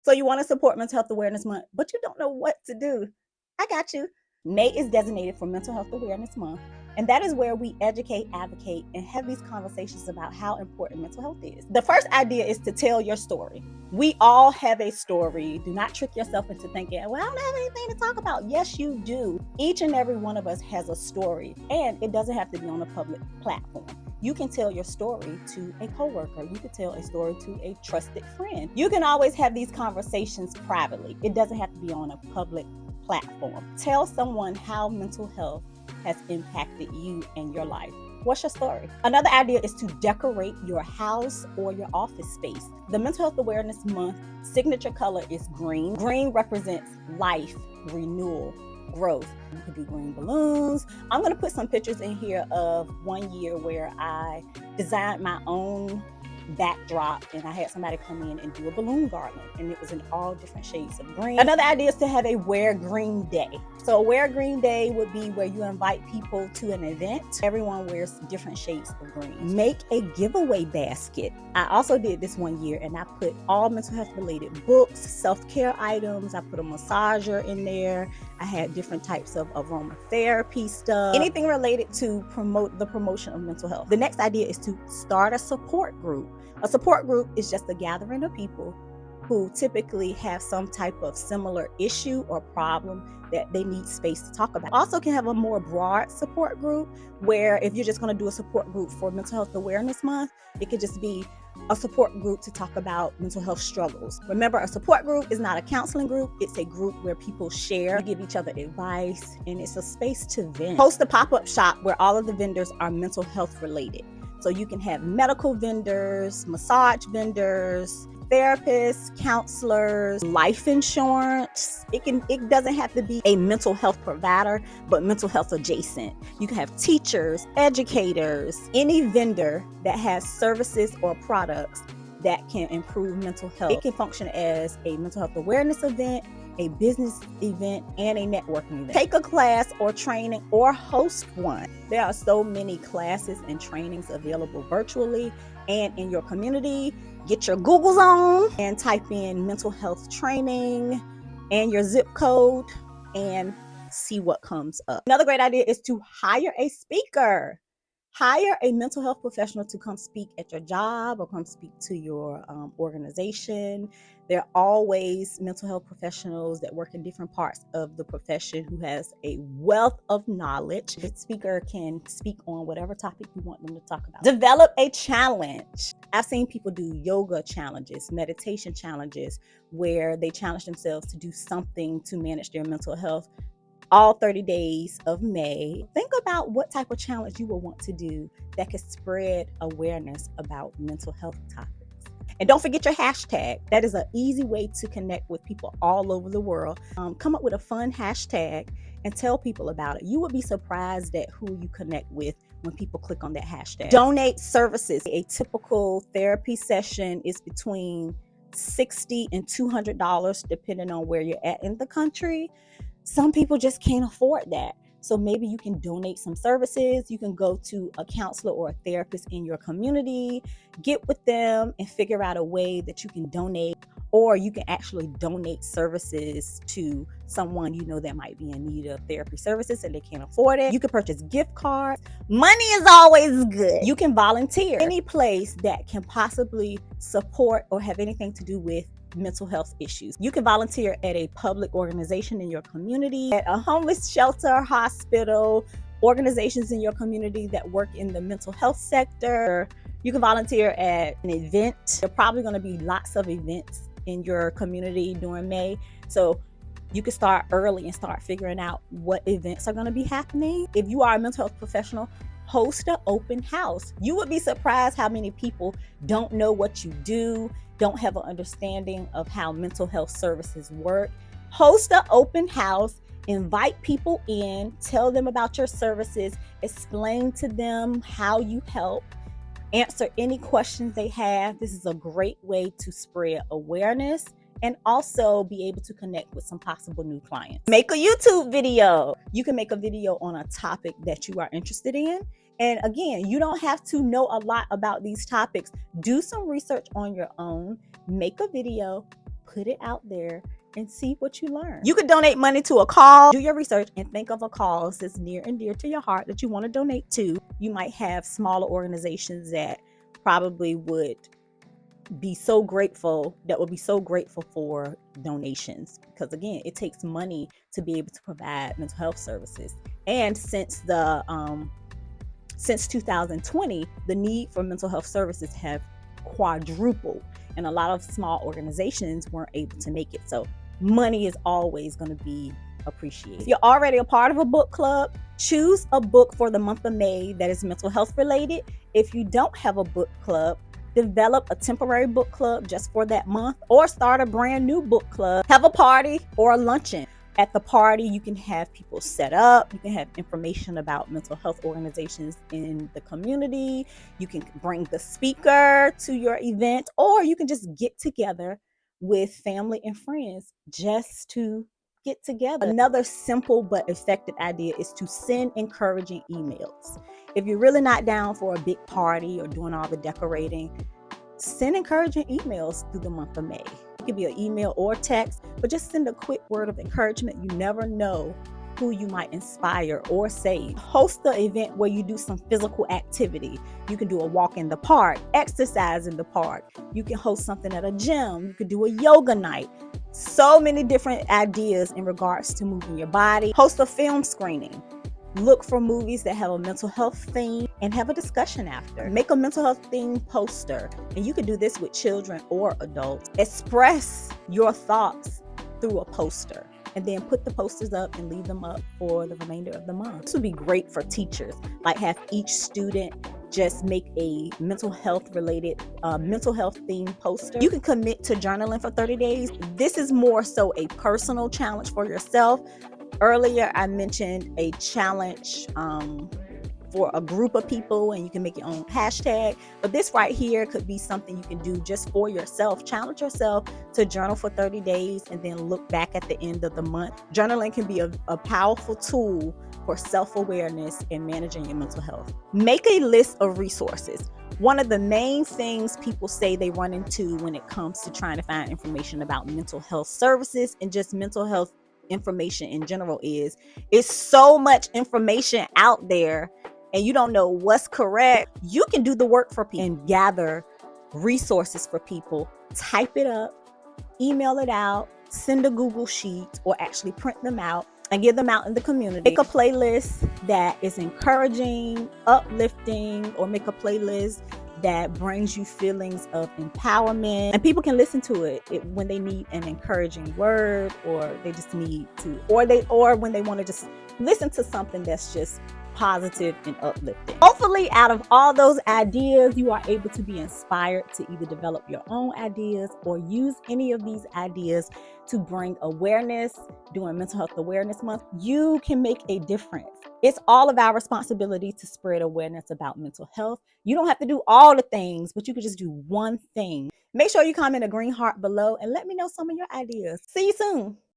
So you want to support Mental Health Awareness Month, but you don't know what to do. I got you. May is designated for Mental Health Awareness Month, and that is where we educate, advocate, and have these conversations about how important mental health is. The first idea is to tell your story. We all have a story. Do not trick yourself into thinking, well, I don't have anything to talk about. Yes, you do. Each and every one of us has a story, and it doesn't have to be on a public platform. You can tell your story to a coworker. You can tell a story to a trusted friend. You can always have these conversations privately. It doesn't have to be on a public platform. Tell someone how mental health has impacted you and your life. What's your story? Another idea is to decorate your house or your office space. The Mental Health Awareness Month signature color is green. Green represents life, renewal, growth. You could do green balloons. I'm going to put some pictures in here of one year where I designed my own backdrop and I had somebody come in and do a balloon garland, and it was in all different shades of green. Another idea is to have a Wear Green Day. So a Wear Green Day would be where you invite people to an event. Everyone wears different shades of green. Make a giveaway basket. I also did this one year, and I put all mental health related books, self-care items. I put a massager in there. I had different types of aromatherapy stuff, anything related to promote the promotion of mental health. The next idea is to start a support group. A support group is just a gathering of people who typically have some type of similar issue or problem that they need space to talk about. Also can have a more broad support group where if you're just going to do a support group for Mental Health Awareness Month, it could just be a support group to talk about mental health struggles. Remember, a support group is not a counseling group. It's a group where people share, give each other advice, and it's a space to vent. Host a pop-up shop where all of the vendors are mental health related. So you can have medical vendors, massage vendors, therapists, counselors, life insurance. It doesn't have to be a mental health provider, but mental health adjacent. You can have teachers, educators, any vendor that has services or products that can improve mental health. It can function as a mental health awareness event, a business event, and a networking event. Take a class or training or host one. There are so many classes and trainings available virtually and in your community. Get your Googles on and type in mental health training and your zip code and see what comes up. Another great idea is to hire a speaker. Hire a mental health professional to come speak at your job or come speak to your organization. There are always mental health professionals that work in different parts of the profession who has a wealth of knowledge. The speaker can speak on whatever topic you want them to talk about. Develop a challenge. I've seen people do yoga challenges, meditation challenges, where they challenge themselves to do something to manage their mental health all 30 days of May. Think about what type of challenge you will want to do that could spread awareness about mental health topics. And don't forget your hashtag. That is an easy way to connect with people all over the world. Come up with a fun hashtag and tell people about it. You would be surprised at who you connect with when people click on that hashtag. Donate services. A typical therapy session is between $60 and $200 depending on where you're at in the country. Some people just can't afford that. So maybe you can donate some services. You can go to a counselor or a therapist in your community, get with them and figure out a way that you can donate, or you can actually donate services to someone you know that might be in need of therapy services and they can't afford it. You can purchase gift cards. Money is always good. You can volunteer any place that can possibly support or have anything to do with mental health issues. You can volunteer at a public organization in your community, at a homeless shelter, hospital, organizations in your community that work in the mental health sector. You can volunteer at an event. There are probably going to be lots of events in your community during May. So you can start early and start figuring out what events are going to be happening. If you are a mental health professional, host an open house. You would be surprised how many people don't know what you do, don't have an understanding of how mental health services work. Host an open house, invite people in, tell them about your services, explain to them how you help, answer any questions they have. This is a great way to spread awareness and also be able to connect with some possible new clients. Make a YouTube video. You can make a video on a topic that you are interested in. And again, you don't have to know a lot about these topics. Do some research on your own, make a video, put it out there and see what you learn. You could donate money to a cause. Do your research and think of a cause that's near and dear to your heart that you want to donate to. You might have smaller organizations that probably would be so grateful for donations, because again, it takes money to be able to provide mental health services. And since 2020, the need for mental health services have quadrupled, and a lot of small organizations weren't able to make it. So money is always going to be appreciated. If you're already a part of a book club, choose a book for the month of May that is mental health related. If you don't have a book club, develop a temporary book club just for that month, or start a brand new book club. Have a party or a luncheon. At the party, you can have people set up. You can have information about mental health organizations in the community. You can bring the speaker to your event, or you can just get together with family and friends just to get together. Another simple but effective idea is to send encouraging emails. If you're really not down for a big party or doing all the decorating, send encouraging emails through the month of May. It could be an email or text, but just send a quick word of encouragement. You never know who you might inspire or save. Host the event where you do some physical activity. You can do a walk in the park, exercise in the park. You can host something at a gym. You could do a yoga night. So many different ideas in regards to moving your body. Host a film screening. Look for movies that have a mental health theme and have a discussion after. Make a mental health theme poster, and you can do this with children or adults. Express your thoughts through a poster, and then put the posters up and leave them up for the remainder of the month. This would be great for teachers, like have each student just make a mental health related mental health themed poster. You can commit to journaling for 30 days. This is more so a personal challenge for yourself. Earlier, I mentioned a challenge for a group of people, and you can make your own hashtag. But this right here could be something you can do just for yourself. Challenge yourself to journal for 30 days and then look back at the end of the month. Journaling can be a powerful tool for self-awareness and managing your mental health. Make a list of resources. One of the main things people say they run into when it comes to trying to find information about mental health services and just mental health information in general is it's so much information out there and you don't know what's correct. You can do the work for people and gather resources for people, type it up, email it out, send a Google sheet, or actually print them out and give them out in the community. Make a playlist that is encouraging, uplifting, or make a playlist that brings you feelings of empowerment, and people can listen to it when they need an encouraging word, or they just need to, or when they want to just listen to something that's just positive and uplifting. Hopefully, out of all those ideas, you are able to be inspired to either develop your own ideas or use any of these ideas to bring awareness during Mental Health Awareness Month. You can make a difference. It's all of our responsibility to spread awareness about mental health. You don't have to do all the things, but you can just do one thing. Make sure you comment a green heart below and let me know some of your ideas. See you soon.